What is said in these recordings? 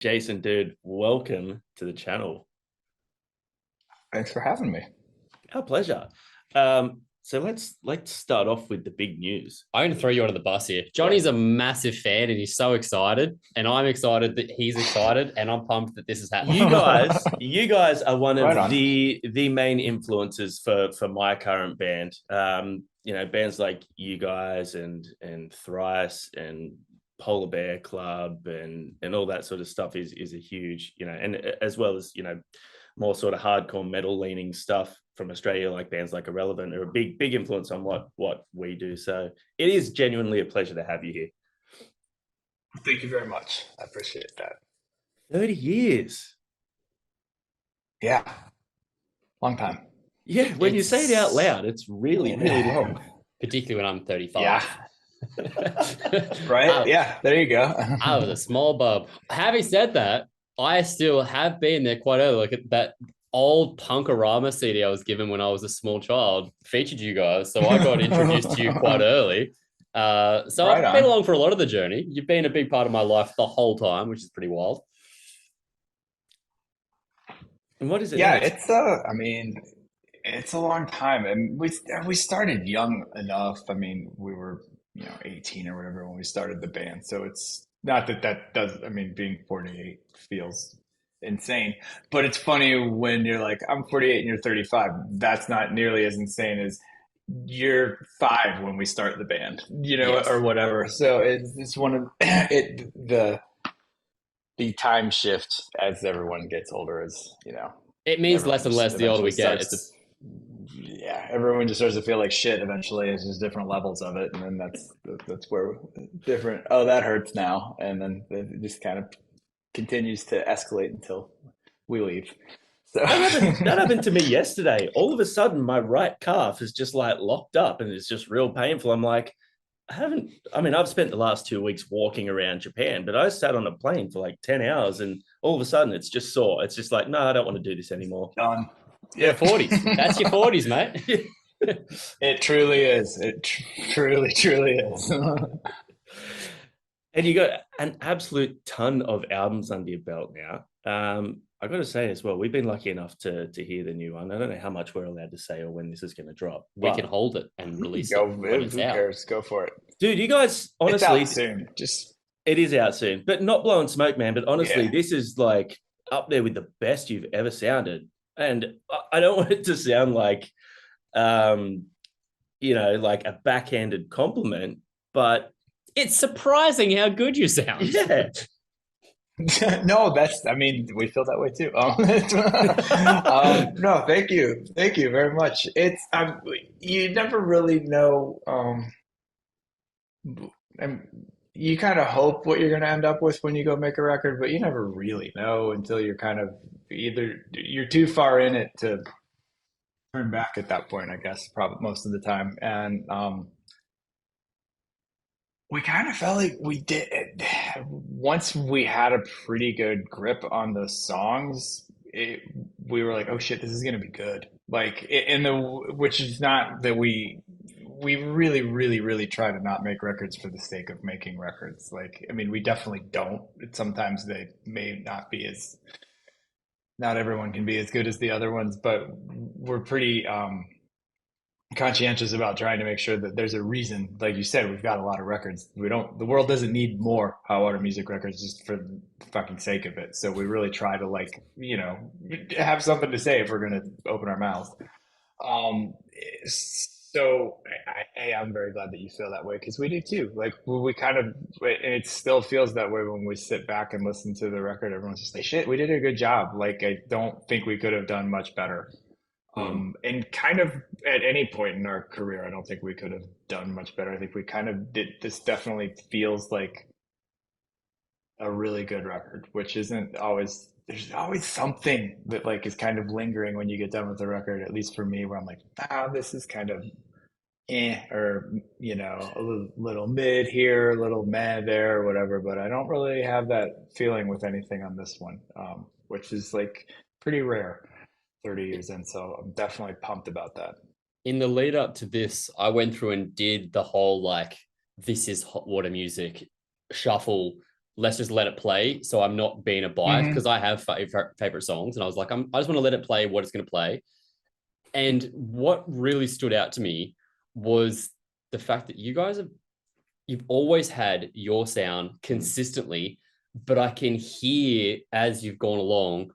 Jason, dude, welcome to the channel. Thanks for having me. Our pleasure. So let's start off with the big news. I'm going to throw you under the bus here. Johnny's a massive fan and he's so excited. And I'm excited that he's excited. And I'm pumped that this is happening. You guys are one Right of on. the main influences for my current band. Bands like you guys and Thrice and Polar Bear Club and all that sort of stuff is a huge, and as well as, more sort of hardcore metal leaning stuff from Australia, like bands like Irrelevant, are a big influence on what we do. So it is genuinely a pleasure to have you here. Thank you very much. I appreciate that. 30 years. Yeah, long time. Yeah, when you say it out loud, it's really, really long. Particularly when I'm 35. Yeah. Right? Yeah, there you go. I was a small bub. Having said that, I still have been there quite early. Like that old Punkorama CD I was given when I was a small child featured you guys. So I got introduced to you quite early. So Right I've been on. along for a lot of the journey. You've been a big part of my life the whole time, which is pretty wild. And what is it Yeah, now? it's a long time, and we started young enough. I mean, we were 18 or whatever when we started the band. So it's not that does. I mean, being 48 feels insane, but it's funny when you're like, I'm 48 and you're 35. That's not nearly as insane as you're 5 when we start the band, Yes. or whatever. So it's one of the time shift as everyone gets older is, It means everyone less and just less the older eventually we get. It's a starts. Yeah, everyone just starts to feel like shit eventually. It's just different levels of it, and then that's where different. Oh, that hurts now, and then it just kind of continues to escalate until we leave. So That happened to me yesterday. All of a sudden, my right calf is just like locked up and it's just real painful. I'm like, I've spent the last 2 weeks walking around Japan, but I sat on a plane for like 10 hours and all of a sudden it's just sore. It's just like, no, I don't want to do this anymore. done. your Yep. 40s. That's your 40s, mate. It truly is. It truly is. And you got an absolute ton of albums under your belt now. I got to say as well, we've been lucky enough to hear the new one. I don't know how much we're allowed to say or when this is going to drop, We can but hold it and release it Go. when it's Who out. cares? Go for it. dude, you guys It's honestly, out soon. Just it is out soon, but not blowing smoke, man. But honestly, yeah. this is like up there with the best you've ever sounded. And I don't want it to sound like, um, like a backhanded compliment, but It's surprising how good you sound. yeah. No, I mean, we feel that way too. No, thank you very much. You never really know, and you kind of hope what you're going to end up with when you go make a record, but you never really know until you're kind of either you're too far in it to turn back at that point, I guess, probably most of the time. And we kind of felt like we did once we had a pretty good grip on the songs. We were like, "Oh shit, this is gonna be good." Like in the which is not that we really, really, really try to not make records for the sake of making records. Like, I mean, we definitely don't. Sometimes they may not be as not everyone can be as good as the other ones, but we're pretty conscientious about trying to make sure that there's a reason. Like you said, we've got a lot of records. The world doesn't need more hot water music records just for the fucking sake of it. So we really try to have something to say if we're going to open our mouths. Um, so I'm very glad that you feel that way because we do too. Like we kind of, and it still feels that way when we sit back and listen to the record. Everyone's just like, shit, we did a good job. Like, I don't think we could have done much better. And kind of at any point in our career, I don't think we could have done much better. I think we kind of did. This definitely feels like a really good record, which isn't always, there's always something that like is kind of lingering when you get done with the record, at least for me, where I'm like, this is kind of or, a little mid here, a little meh there, or whatever. But I don't really have that feeling with anything on this one, which is like pretty rare. 30 years in, so I'm definitely pumped about that. In the lead up to this, I went through and did the whole like, this is hot water music shuffle let's just let it play. So I'm not being a bias because I have favorite songs, and I was like, I just want to let it play what it's going to play. And what really stood out to me was the fact that you've always had your sound consistently, but I can hear as you've gone along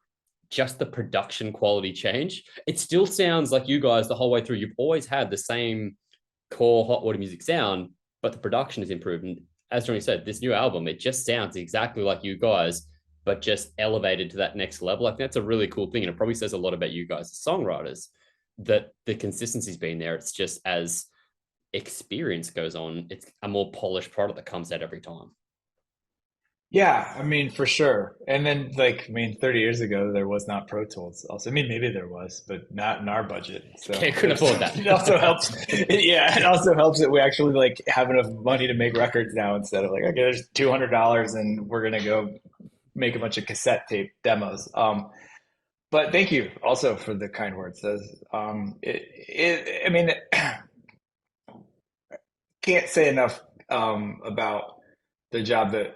just the production quality change. It still sounds like you guys the whole way through. You've always had the same core hot water music sound, but the production has improved. And as Johnny said, this new album, it just sounds exactly like you guys, but just elevated to that next level. I think that's a really cool thing. And it probably says a lot about you guys as songwriters that the consistency's been there. It's just as experience goes on, it's a more polished product that comes out every time. Yeah, I mean, for sure. And then, like, I mean, 30 years ago, there was not Pro Tools. Also, I mean, maybe there was, but not in our budget. So Couldn't afford that. it also helps. Yeah, it also helps that we actually like have enough money to make records now instead of like, okay, there's $200 and we're gonna go make a bunch of cassette tape demos. But thank you also for the kind words. I mean, can't say enough about the job that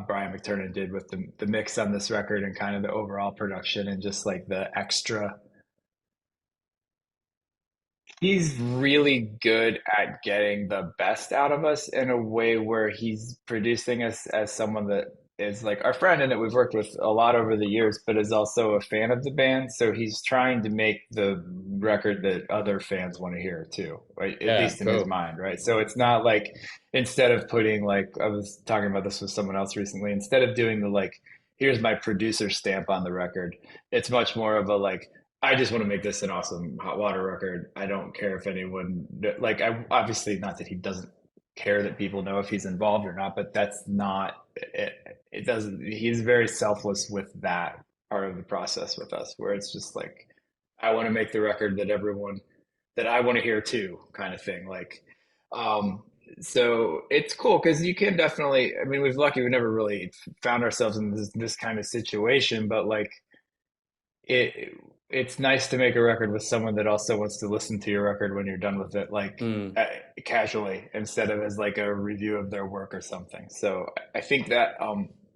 Brian McTurnan did with the mix on this record and kind of the overall production and just like the extra. He's really good at getting the best out of us in a way where he's producing us as someone that is like our friend and that we've worked with a lot over the years, but is also a fan of the band. So he's trying to make the record that other fans want to hear too, right? At Yeah, least in his cool. mind, right? So it's not like instead of putting like I was talking about this with someone else recently, instead of doing the like, here's my producer stamp on the record, it's much more of a like, I just want to make this an awesome hot water record. I don't care if anyone like I obviously not that he doesn't care that people know if he's involved or not, but that's not it, it doesn't he's very selfless with that part of the process with us where it's just like I want to make the record that everyone that I want to hear too kind of thing. Like um so it's cool because you can definitely I mean we've lucky we never really found ourselves in this kind of situation, but like it it's nice to make a record with someone that also wants to listen to your record when you're done with it, like Mm. casually instead of as like a review of their work or something. So I think that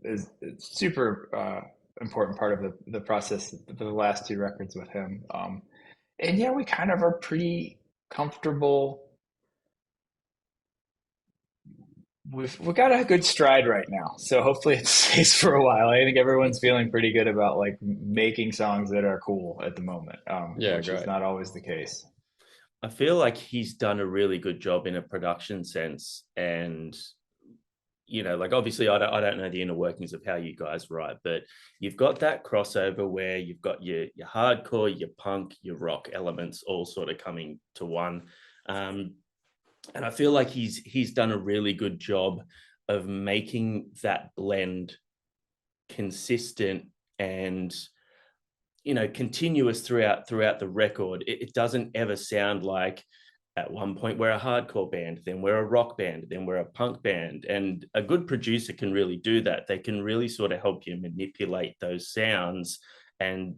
is super important part of the process for the last two records with him. And yeah, we kind of are pretty comfortable. We've got a good stride right now, so hopefully it stays for a while. I think everyone's feeling pretty good about like making songs that are cool at the moment, Yeah, which is great. not always the case. I feel like he's done a really good job in a production sense. And, like obviously I don't know the inner workings of how you guys write, but you've got that crossover where you've got your hardcore, your punk, your rock elements all sort of coming to one. And I feel like he's done a really good job of making that blend consistent and continuous throughout the record. It doesn't ever sound like at one point we're a hardcore band, then we're a rock band, then we're a punk band. And a good producer can really do that. They can really sort of help you manipulate those sounds and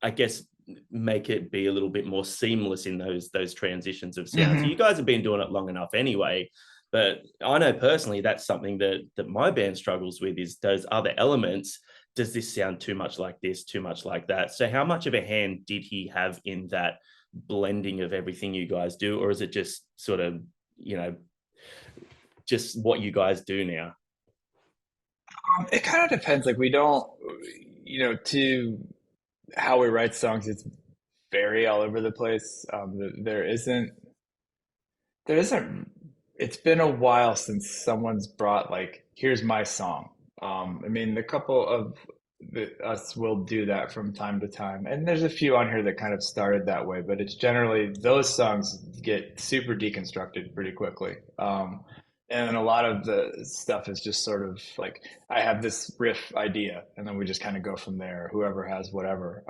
I guess make it be a little bit more seamless in those transitions of sound. So you Hmm. guys have been doing it long enough anyway. But I know personally that's something that my band struggles with is those other elements. Does this sound too much like this, too much like that? So how much of a hand did he have in that blending of everything you guys do? Or is it just sort of, just what you guys do now? It kind of depends. Like we don't, to how we write songs, it's very all over the place. There isn't. It's been a while since someone's brought like, here's my song. I mean, a couple of us will do that from time to time, and there's a few on here that kind of started that way. But it's generally those songs get super deconstructed pretty quickly. And a lot of the stuff is just sort of like I have this riff idea, and then we just kind of go from there. Whoever has whatever.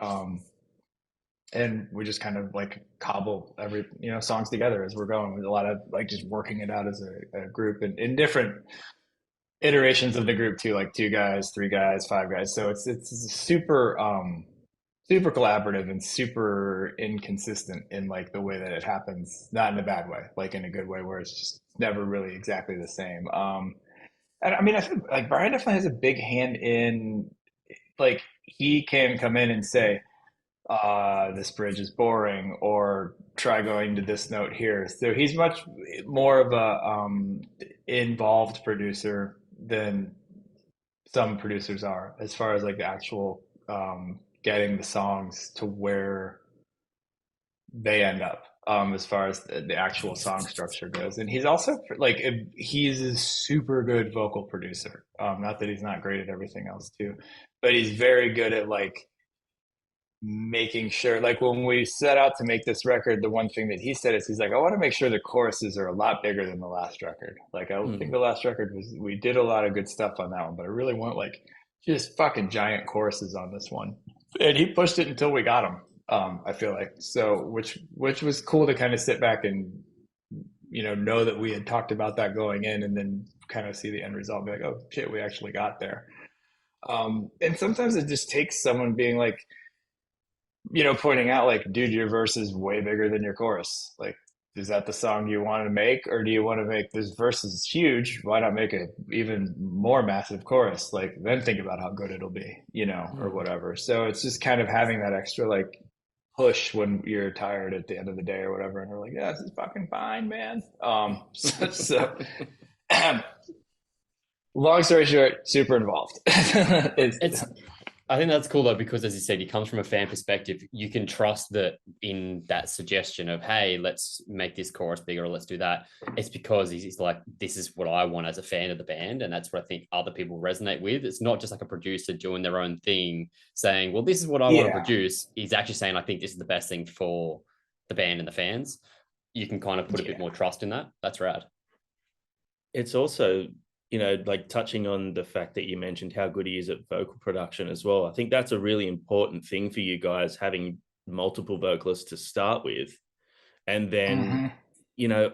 And we just kind of like cobble every songs together as we're going with a lot of like just working it out as a group and in different iterations of the group too, like two guys, three guys, five guys. So it's super super collaborative and super inconsistent in like the way that it happens, not in a bad way, like in a good way where it's just never really exactly the same. And I mean, I think like Brian definitely has a big hand in like he can come in and say, this bridge is boring, or try going to this note here. So he's much more of a involved producer than some producers are, as far as like the actual getting the songs to where they end up, as far as the actual song structure goes. And he's also like he's a super good vocal producer. Not that he's not great at everything else too, but he's very good at like making sure, like when we set out to make this record, the one thing that he said is he's like, I want to make sure the choruses are a lot bigger than the last record. Like I think Mm. the last record was, we did a lot of good stuff on that one, but I really want like just fucking giant choruses on this one. And he pushed it until we got them. I feel like so, which was cool to kind of sit back and know that we had talked about that going in, and then kind of see the end result, and be like, oh shit, we actually got there. And sometimes it just takes someone being like, pointing out like, dude, your verse is way bigger than your chorus. Like, is that the song you want to make, or do you want to make this verse is huge? Why not make an even more massive chorus? Like, then think about how good it'll be, or Mm. whatever. So it's just kind of having that extra like push when you're tired at the end of the day or whatever, and we're like, yeah, this is fucking fine, man. So long story short, super involved. It's I think that's cool though, because as you said, he comes from a fan perspective. You can trust that in that suggestion of, hey, let's make this chorus bigger, or let's do that. It's because he's like, this is what I want as a fan of the band. And that's what I think other people resonate with. It's not just like a producer doing their own thing, saying, well, this is what I want to Yeah, produce. He's actually saying, I think this is the best thing for the band and the fans. You can kind of put a bit yeah. more trust in that. That's rad. It's also, like touching on the fact that you mentioned how good he is at vocal production as well. I think that's a really important thing for you guys, having multiple vocalists to start with. And then, Hmm. you know,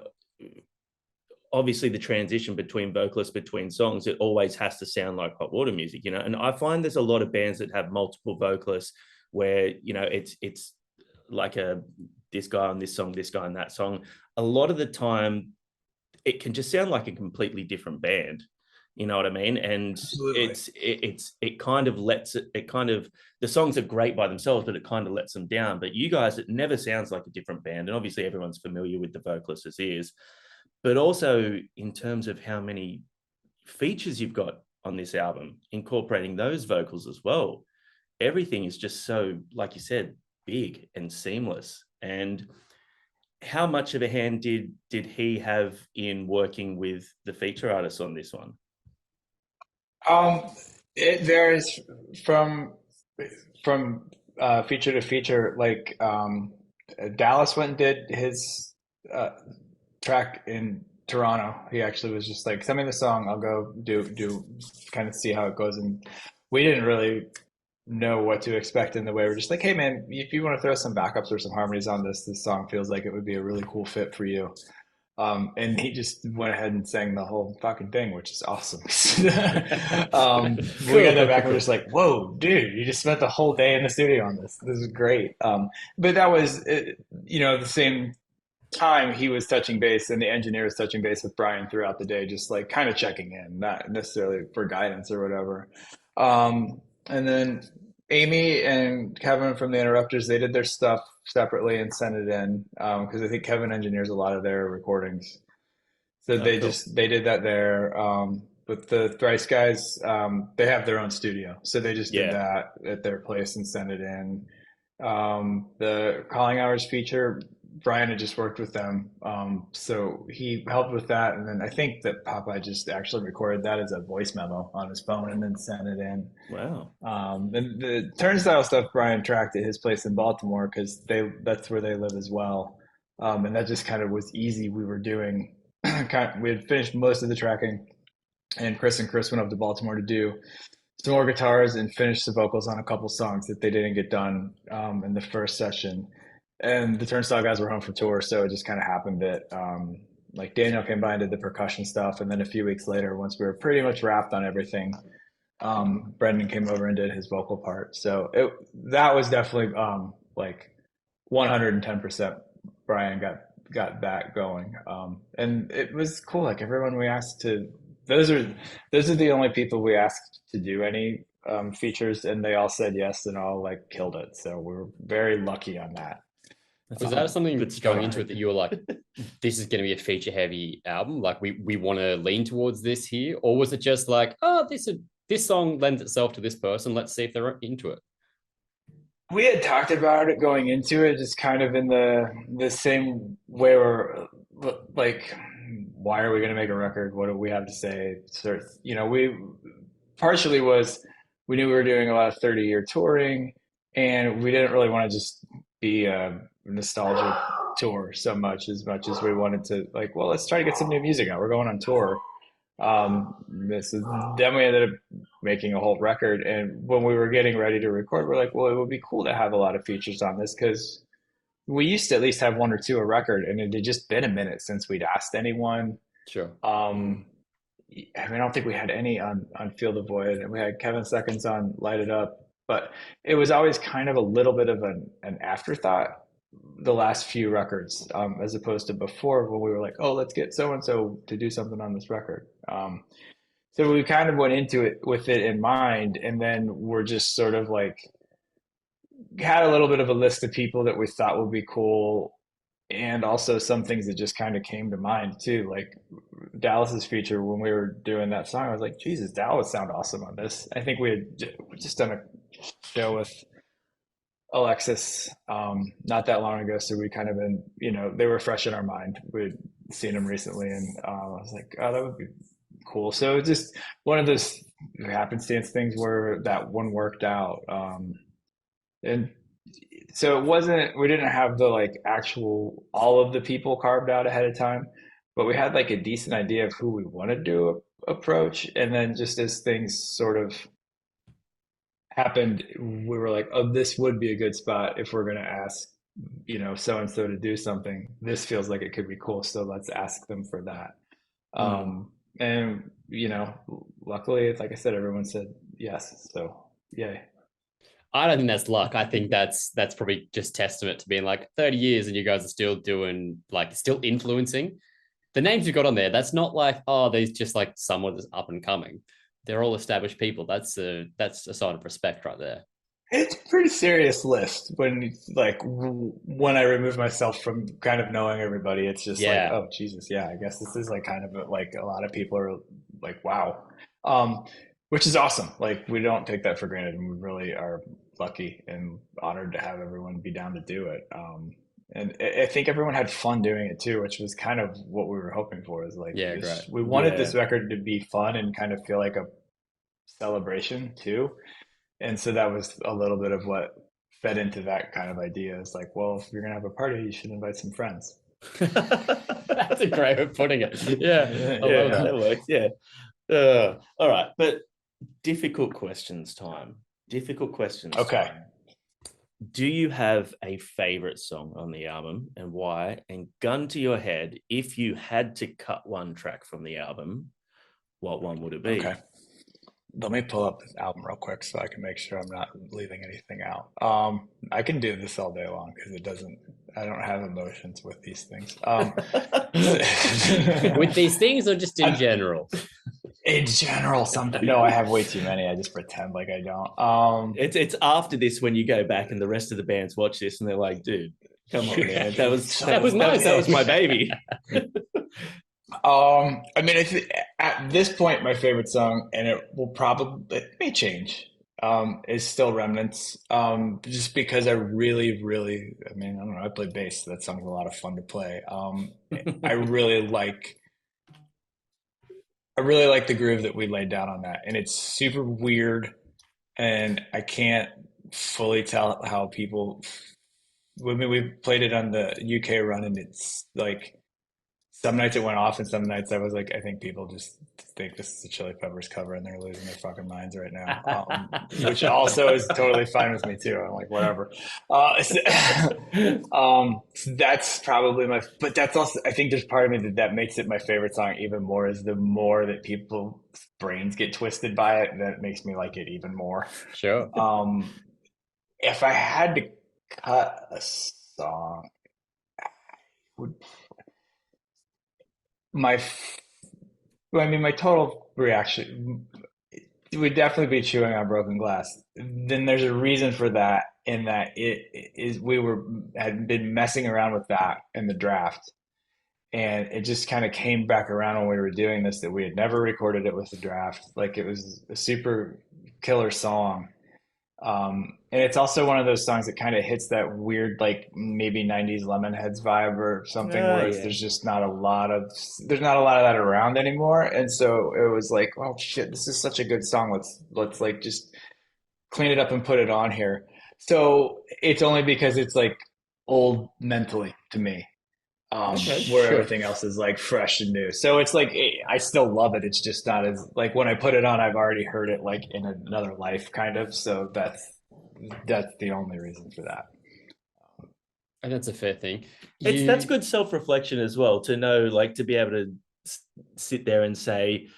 obviously the transition between vocalists between songs, it always has to sound like hot water music, and I find there's a lot of bands that have multiple vocalists where it's like a this guy on this song, this guy on that song. A lot of the time it can just sound like a completely different band, you know what I mean? And Absolutely. it kind of lets it kind of, the songs are great by themselves, but it kind of lets them down. But you guys, it never sounds like a different band, and obviously everyone's familiar with the vocalist as is, but also in terms of how many features you've got on this album, incorporating those vocals as well. Everything is just so, like you said, big and seamless. And how much of a hand did he have in working with the feature artists on this one? Um, it varies from feature to feature. Like Dallas went and did his uh, track in Toronto. He actually was just like, send me the song, I'll go do kind of see how it goes. And we didn't really know what to expect in the way. We're just like, hey man, if you want to throw some backups or some harmonies on this song feels like it would be a really cool fit for you. And he just went ahead and sang the whole fucking thing, which is awesome. We got that back and we're just Cool. like, whoa, dude, you just spent the whole day in the studio on this. This is great. But that was, the same time he was touching base and the engineer was touching base with Brian throughout the day, just like kind of checking in, not necessarily for guidance or whatever. And then Amy and Kevin from the Interrupters, they did their stuff separately and sent it in, because I think Kevin engineers a lot of their recordings. So Oh, cool. they did that there. But the Thrice guys, they have their own studio, so they just did Yeah. that at their place and sent it in. The Calling Hours feature, Brian had just worked with them, so he helped with that. And then I think that Popeye just actually recorded that as a voice memo on his phone and then sent it in. Wow. And the Turnstile stuff Brian tracked at his place in Baltimore because that's where they live as well. And that just kind of was easy. We were doing we had finished most of the tracking, and Chris went up to Baltimore to do some more guitars and finish the vocals on a couple songs that they didn't get done in the first session. And the Turnstile guys were home from tour, so it just kind of happened that like Daniel came by and did the percussion stuff, and then a few weeks later, once we were pretty much wrapped on everything, Brendan came over and did his vocal part. So that was definitely like 110% Brian got that going. And it was cool. Like everyone we asked to those are the only people we asked to do any features, and they all said yes and all like killed it. So we're very lucky on that. Was that something Good going start. into it that you were like, this is going to be a feature heavy album? Like we want to lean towards this here, or was it just like, oh, this song lends itself to this person. Let's see if they're into it. We had talked about it going into it, just kind of in the same way we're like, why are we going to make a record? What do we have to say? Sort of, we partially was we knew we were doing a lot of 30-year touring, and we didn't really want to just be a nostalgia tour much as we wanted to like, well, let's try to get some new music out. We're going on tour. This is then we ended up making a whole record, and when we were getting ready to record, we're like, well, it would be cool to have a lot of features on this because we used to at least have one or two a record, and it had just been a minute since we'd asked anyone. Sure. I mean, I don't think we had any on Feel the Void, and we had Kevin Seconds on Light It Up, but it was always kind of a little bit of an afterthought the last few records, as opposed to before when we were like, oh, let's get so and so to do something on this record. So we kind of went into it with it in mind, and then we're just sort of like had a little bit of a list of people that we thought would be cool, and also some things that just kind of came to mind too, like Dallas's feature when we were doing that song. I was like, Jesus, Dallas would sound awesome on this. I think we had just done a show with Alexis not that long ago, so we kind of been, they were fresh in our mind. We'd seen them recently, and I was like, oh, that would be cool. So just one of those happenstance things where that one worked out. And so we didn't have the like actual all of the people carved out ahead of time, but we had like a decent idea of who we wanted to approach. And then just as things sort of happened, we were like, oh, this would be a good spot if we're going to ask, so and so to do something. This feels like it could be cool. So let's ask them for that. And, luckily, like I said, everyone said yes. So, yay. I don't think that's luck. I think that's probably just testament to being like 30 years and you guys are still doing like still influencing. The names you got on there, that's not like, oh, there's just like someone that's up and coming. They're all established people. That's a sign of respect right there. It's a pretty serious list when I remove myself from kind of knowing everybody, it's just like, oh, Jesus, yeah, I guess this is like kind of like a lot of people are like, wow. Which is awesome. Like we don't take that for granted, and we really are lucky and honored to have everyone be down to do it. And I think everyone had fun doing it too, which was kind of what we were hoping for. Is like, we wanted this record to be fun and kind of feel like a celebration too. And so that was a little bit of what fed into that kind of idea. It's like, well, if you're gonna have a party, you should invite some friends. That's a great way of putting it. Yeah, that works. Yeah. All right, but difficult questions time. Okay. Time. Do you have a favorite song on the album and why? And gun to your head, if you had to cut one track from the album, what one would it be? Okay. Let me pull up this album real quick so I can make sure I'm not leaving anything out. I can do this all day long because I don't have emotions with these things. With these things or just in general? In general, sometimes. No, I have way too many. I just pretend like I don't. It's after this when you go back and the rest of the bands watch this and they're like, dude, come on, man. That was nice. That was my baby. I mean, at this point, my favorite song, and it may change, is still Remnants. Just because I really, really, I mean, I don't know, I play bass, so that song's a lot of fun to play. I really like the groove that we laid down on that, and it's super weird, and I can't fully tell how people. I mean, we played it on the UK run, and it's like. Some nights it went off, and some nights I was like, I think people just think this is a Chili Peppers cover, and they're losing their fucking minds right now. Which also is totally fine with me too. I'm like, whatever. That's probably but that's also, I think there's part of me that makes it my favorite song even more. Is the more that people's brains get twisted by it, that makes me like it even more. Sure. If I had to cut a song, I would. Well, I mean, my total reaction would definitely be chewing on broken glass. Then there's a reason for that, in that it is we were had been messing around with that in the draft, and it just kind of came back around when we were doing this that we had never recorded it with the draft. Like it was a super killer song. And it's also one of those songs that kind of hits that weird, like maybe 90s Lemonheads vibe or something Oh where yeah. there's not a lot of that around anymore. And so it was like, oh shit, this is such a good song. Let's like just clean it up and put it on here. So it's only because it's like old mentally to me, Okay, where Sure. everything else is like fresh and new. So it's like I still love it. It's just not as like when I put it on, I've already heard it like in another life, kind of. So that's the only reason for that. And that's a fair thing. that's You good self-reflection as well, to know, like, to be able to sit there and say,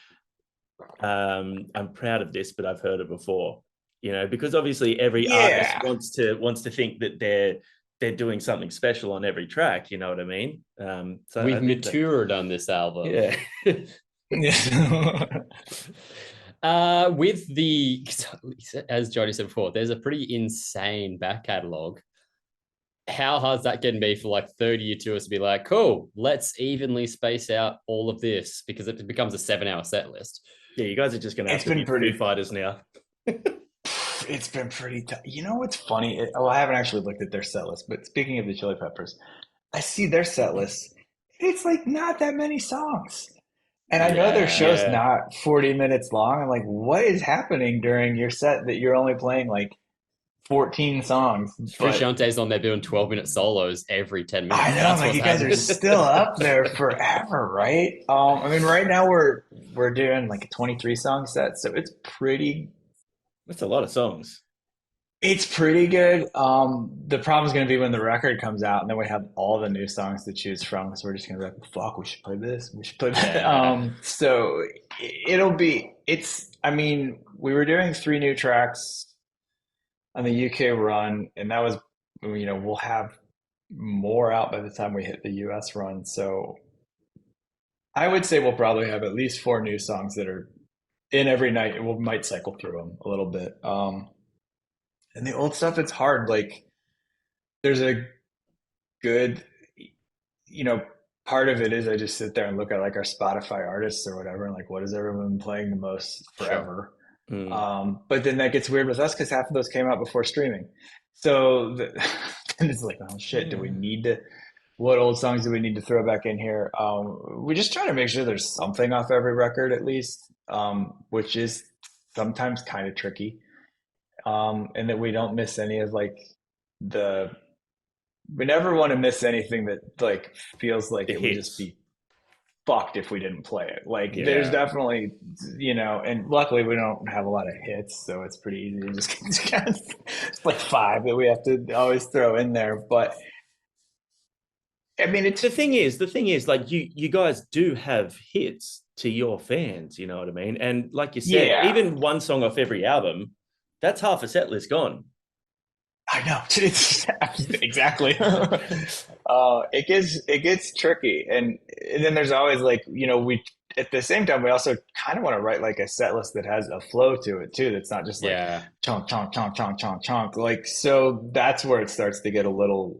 I'm proud of this, but I've heard it before. Because obviously every artist Yeah, wants to think that they're doing something special on every track. You know what I mean? So I we've think that, matured on this album. yeah. yeah. With the as Johnny said before, there's a pretty insane back catalog. How hard's that going to be for like 30 tours to be like, cool, let's evenly space out all of this because it becomes a 7 hour set list. Yeah, you guys are just going to have It's to been be Foo pretty. Fighters now. It's been pretty tough. You know what's funny? I haven't actually looked at their set list, but speaking of the Chili Peppers, I see their set list. It's like not that many songs. And I know their Yeah. show's Yeah. not 40 minutes long. I'm like, what is happening during your set that you're only playing like 14 songs? But Frusciante's on there doing 12-minute solos every 10 I minutes. know, That's like what's you guys are happening. still up there forever, right? I mean, right now we're doing like a 23 song set, so That's a lot of songs. it's pretty good. The problem is going to be when the record comes out, and then we have all the new songs to choose from. Because we're just going to be like, "Fuck, we should play this. We should play that." Yeah. So it'll be. It's. I mean, we were doing 3 new tracks on the UK run, and that was, we'll have more out by the time we hit the US run. So I would say we'll probably have at least 4 new songs that are in every night. We might cycle through them a little bit. And the old stuff, it's hard. Like there's a good, you know, part of it is I just sit there and look at like our Spotify artists or whatever, and like what has everyone been playing the most Sure. forever. Mm. But then that gets weird with us because half of those came out before streaming. So then it's like, oh shit, do we Yeah. need to? What old songs do we need to throw back in here? We just try to make sure there's something off every record at least, which is sometimes kind of tricky, and that we don't miss any of like the we never want to miss anything that like feels like The it would just hits. be fucked if we didn't play it. Like there's Yeah. definitely, and luckily we don't have a lot of hits, so it's pretty easy to just it's like 5 that we have to always throw in there. But I mean, it's The thing is, like, you guys do have hits to your fans, you know what I mean? And like you said, yeah, even one song off every album, that's half a set list gone. I know. It's exactly. It gets tricky, and then there's always like we at the same time we also kind of want to write like a set list that has a flow to it too. That's not just like Yeah. chonk chonk chonk chonk chonk chonk. Like so that's where it starts to get a little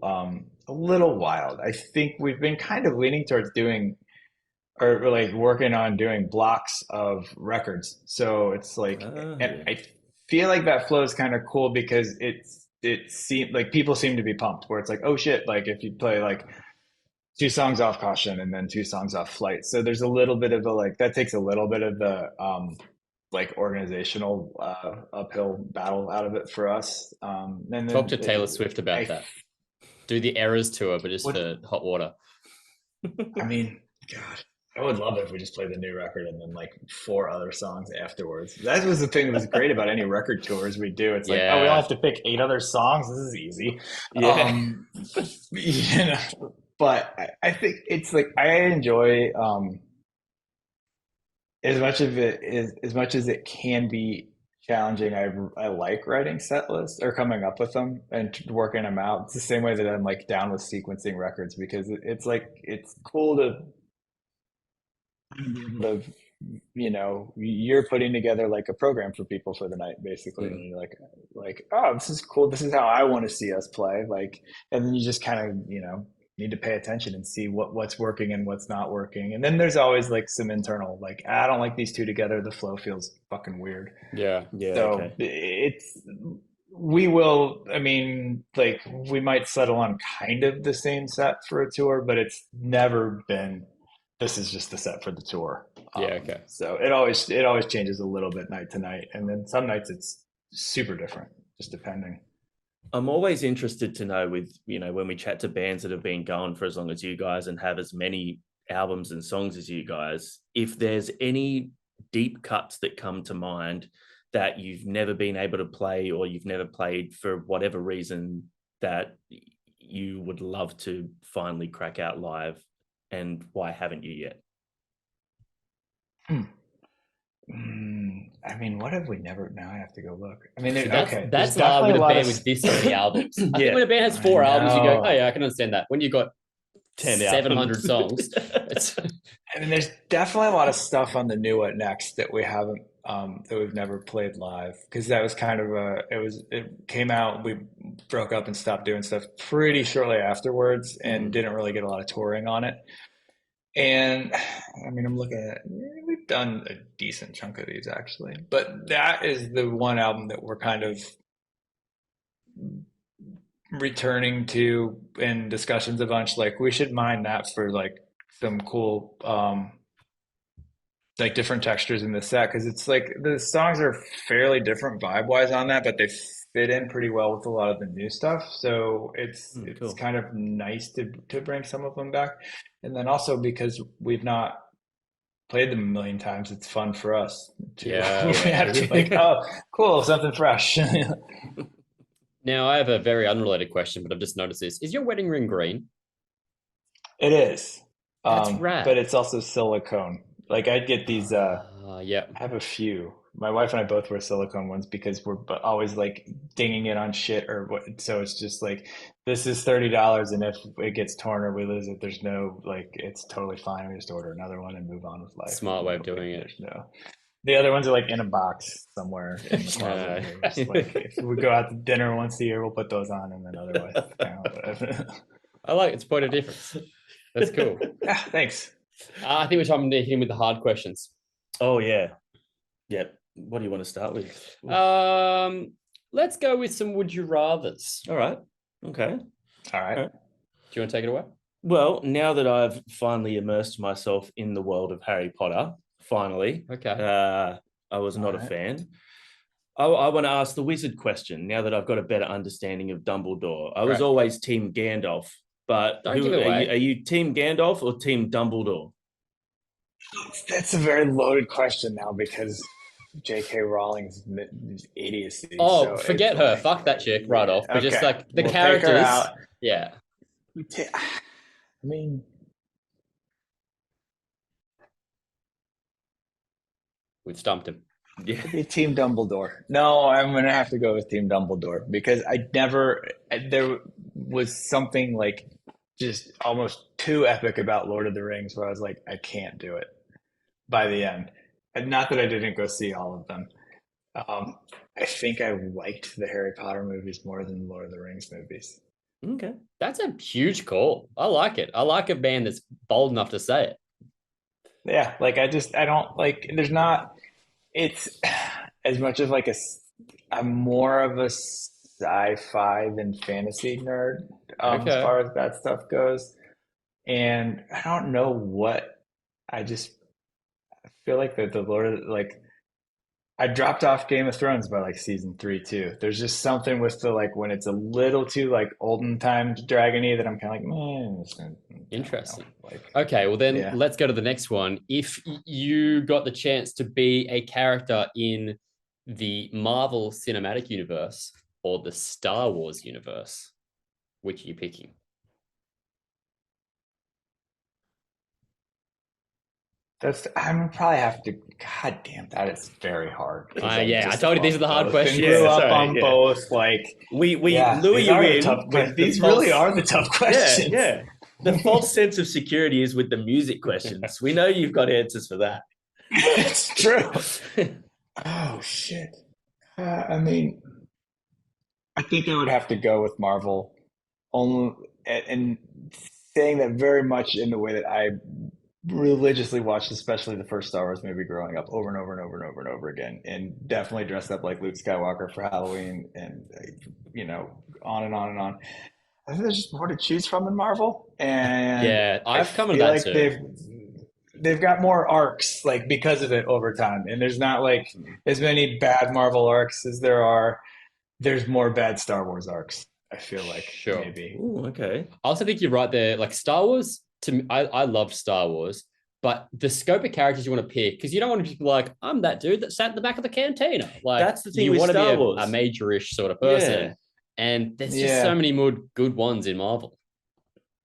wild. I think we've been kind of leaning towards doing or like working on doing blocks of records. So it's like, and Yeah. I feel like that flow is kind of cool because it seems like people seem to be pumped where it's like, oh shit, like if you play like 2 songs off Caution and then 2 songs off Flight. So there's a little bit of the like that takes a little bit of the like organizational uphill battle out of it for us. And Talk then to Taylor Swift about I that. Do the Eras tour, but just what for hot water. I mean, God, I would love it if we just played the new record and then like 4 other songs afterwards. That was the thing that was great about any record tours we do. It's like, oh, we only Yeah. have to pick 8 other songs. This is easy. Yeah. Um, but I think it's like I enjoy as much as it can be challenging. I like writing set lists or coming up with them and working them out. It's the same way that I'm like down with sequencing records because it's like it's cool to you're putting together like a program for people for the night, basically. And you're like, oh, this is cool. This is how I want to see us play. Like, and then you just kind of, need to pay attention and see what's working and what's not working. And then there's always like some internal, like, I don't like these two together. The flow feels fucking weird. Yeah. So okay. I mean, like we might settle on kind of the same set for a tour, but it's never been, this is just the set for the tour. Yeah. Okay. So it always changes a little bit night to night. And then some nights it's super different, just depending. I'm always interested to know with, when we chat to bands that have been going for as long as you guys and have as many albums and songs as you guys, if there's any deep cuts that come to mind that you've never been able to play or you've never played for whatever reason that you would love to finally crack out live, and why haven't you yet? I mean, what have we never? Now I have to go look. I mean, that's hard with a band with this many albums. I think when a band has 4 albums, you go, oh yeah, I can understand that. When you got 700 songs, I mean, there's definitely a lot of stuff on the new What Next that we haven't, that we've never played live, because that was kind of it came out, we broke up and stopped doing stuff pretty shortly afterwards, and didn't really get a lot of touring on it. And I mean, I'm looking at, we've done a decent chunk of these actually, but that is the one album that we're kind of returning to in discussions a bunch. Like, we should mine that for like some cool, like different textures in the set, because it's like the songs are fairly different vibe wise on that, but they fit in pretty well with a lot of the new stuff. So it's cool. kind of nice to bring some of them back. And then also because we've not played them a million times, it's fun for us to have to like, oh, cool, something fresh. Now I have a very unrelated question, but I've just noticed this. Is your wedding ring green? It is. That's rad. But it's also silicone. Like, I'd get these, yeah. I have a few. My wife and I both wear silicone ones because we're always like dinging it on shit or what. So it's just like, this is $30, and if it gets torn or we lose it, there's no, like, it's totally fine. We just order another one and move on with life. Smart way of doing it. The other ones are like in a box somewhere in the closet. Just like, if we go out to dinner once a year, we'll put those on, and then otherwise, whatever. I like it's point of difference. That's cool. Yeah, thanks. I think we're time to hit him with the hard questions. Oh yeah. Yep. What do you want to start with? Let's go with some would you rathers. All right. Okay. All right. Do you want to take it away? Well, now that I've finally immersed myself in the world of Harry Potter, finally, okay, I was not a fan. I want to ask the wizard question now that I've got a better understanding of Dumbledore. I was always Team Gandalf, but are you Team Gandalf or Team Dumbledore? That's a very loaded question now, because J.K. Rowling's idiocy. Oh, so forget her. Like, fuck that chick right off. But just like the characters. Yeah. I mean, we've stumped him. Yeah. Be Team Dumbledore. No, I'm going to have to go with Team Dumbledore, because there was something like just almost too epic about Lord of the Rings where I was like, I can't do it by the end. And not that I didn't go see all of them. I think I liked the Harry Potter movies more than Lord of the Rings movies. Okay. That's a huge call. I like it. I like a band that's bold enough to say it. Yeah. Like, I don't like, it's as much of like I'm more of a sci-fi than fantasy nerd, as far as that stuff goes. And I don't know what, I feel like the Lord of, like, I dropped off Game of Thrones by like season 3 too. There's just something with the, like, when it's a little too like olden times dragony that I'm kind of like, man. Interesting. Okay, well then let's go to the next one. If you got the chance to be a character in the Marvel Cinematic Universe or the Star Wars universe, which are you picking? I'm probably have to. God damn, that is very hard. I told you these are the hard questions. Grew up on both. Like, we lure you in. These really are the tough questions. Yeah. The false sense of security is with the music questions. We know you've got answers for that. It's true. Oh shit. I mean, I think I would have to go with Marvel, only and saying that very much in the way that I religiously watched, especially the first Star Wars movie growing up, over and over and over and over and over again, and definitely dressed up like Luke Skywalker for Halloween, and you know, on and on and on. I think there's just more to choose from in Marvel, and Yeah, I I've come to feel that like too. they've got more arcs like because of it over time, and there's not like as many bad Marvel arcs as there are. There's more bad Star Wars arcs. I feel like Sure. maybe. Ooh, okay. I also think you're right there. Like Star Wars, to me, I loved Star Wars, but the scope of characters you want to pick, because you don't want to be like, I'm that dude that sat in the back of the cantina. Like, That's the thing you with want to be Star a Wars. major-ish sort of person. Yeah. And there's just so many more good ones in Marvel.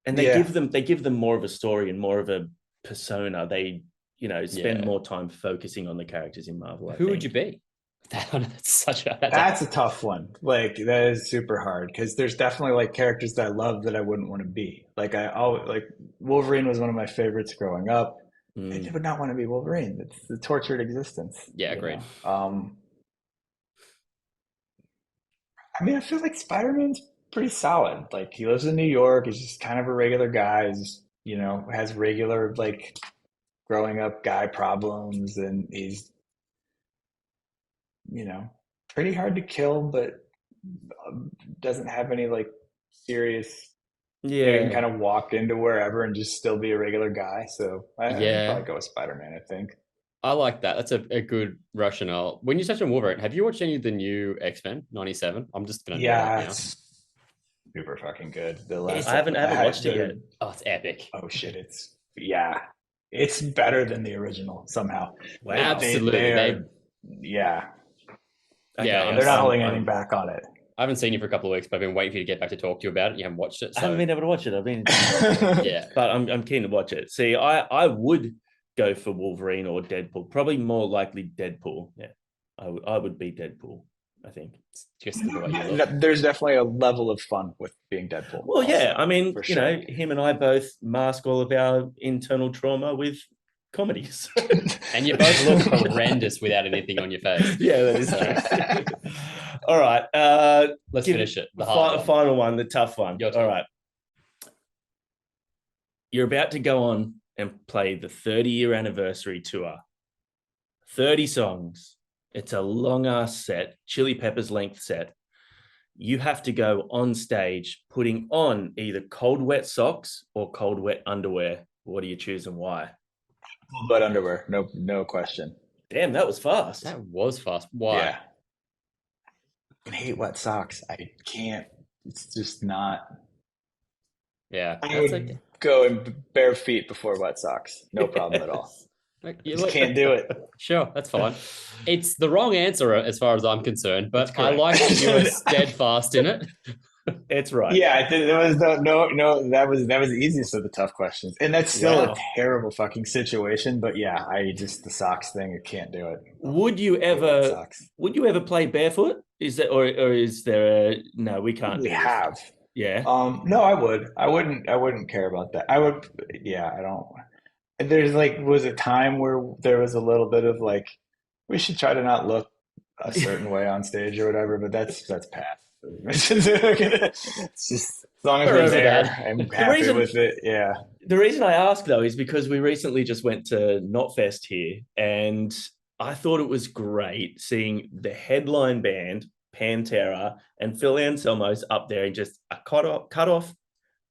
And they give them more of a story and more of a persona. They, you know, spend more time focusing on the characters in Marvel. Who would you be? That's a tough one. Like that is super hard because there's definitely like characters that I love that I wouldn't want to be. Like I always like Wolverine was one of my favorites growing up. I would not want to be Wolverine. It's the tortured existence. Yeah, agreed. I mean, I feel like Spider-Man's pretty solid. Like he lives in New York. He's just kind of a regular guy. He's, you know, has regular like growing up guy problems, and he's, you know, pretty hard to kill, but doesn't have any like serious. You know, he can kind of walk into wherever and just still be a regular guy. So I'd probably go with Spider-Man, I think. I like that. That's a good rationale. When you touch on Wolverine, have you watched any of the new X-Men 97? I'm just gonna it's super fucking good. The last I haven't watched it yet. Oh, it's epic. Oh shit, it's better than the original somehow. Wow. Absolutely. They're not holding anything back on it. I haven't seen you for a couple of weeks, but I've been waiting for you to get back to talk to you about it. You haven't watched it. So. I haven't been able to watch it. But I'm keen to watch it. See, I would go for Wolverine or Deadpool. Probably more likely Deadpool. Yeah, I would be Deadpool. I think it's just the way you look. There's definitely a level of fun with being Deadpool. Well, also, yeah, I mean, you know, him and I both mask all of our internal trauma with comedies, and you both look horrendous without anything on your face. Yeah, that is true. All right, let's finish it. The final one, the tough one. All right, you're about to go on and play the 30-year anniversary tour. 30 songs. It's a long-ass set, Chili Peppers length set. You have to go on stage putting on either cold, wet socks or cold, wet underwear. What do you choose and why? Cold, wet underwear. No question. Damn, that was fast. That was fast. Why? Yeah. I hate wet socks. I can't. It's just not. Yeah. I would go in bare feet before wet socks. No problem at all. You just can't do it. Sure, that's fine. It's the wrong answer as far as I'm concerned, but I like that you were steadfast in it. It's right. Yeah, there was no. That was the easiest of the tough questions, and that's still a terrible fucking situation. But yeah, the socks thing. I can't do it. Would you ever play barefoot? Is that or is there a no? We can't. We have. Yeah. No, I would. I wouldn't care about that. I would. Yeah, I don't. There's was a time where there was a little bit of like, we should try to not look a certain way on stage or whatever, but that's past. It's just as long as we're there, I'm happy with it. Yeah. The reason I ask though is because we recently just went to Knotfest here, and I thought it was great seeing the headline band Pantera and Phil Anselmo's up there in just a cut off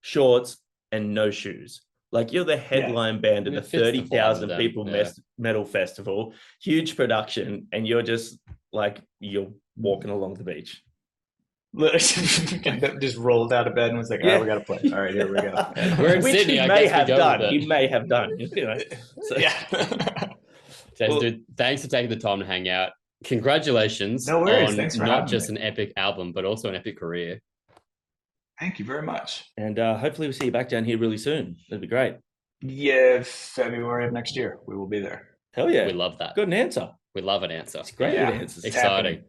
shorts and no shoes. Like you're the headline band of the 30,000 people metal festival, huge production, and you're just like you're walking along the beach. Just rolled out of bed and was like, "All right, we got to play. All right, here we go." We're in Sydney. He may have done. He may have done. You know. So. Yeah. Dude, thanks for taking the time to hang out. Congratulations on not just an epic album, but also an epic career. Thank you very much. And hopefully we'll see you back down here really soon. That'd be great. Yeah, February of next year. We will be there. Hell yeah. We love that. Good answer. We love an answer. It's great answers. Exciting.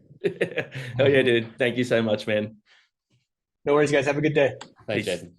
Hell yeah, dude. Thank you so much, man. No worries, guys. Have a good day. Thanks, Jason.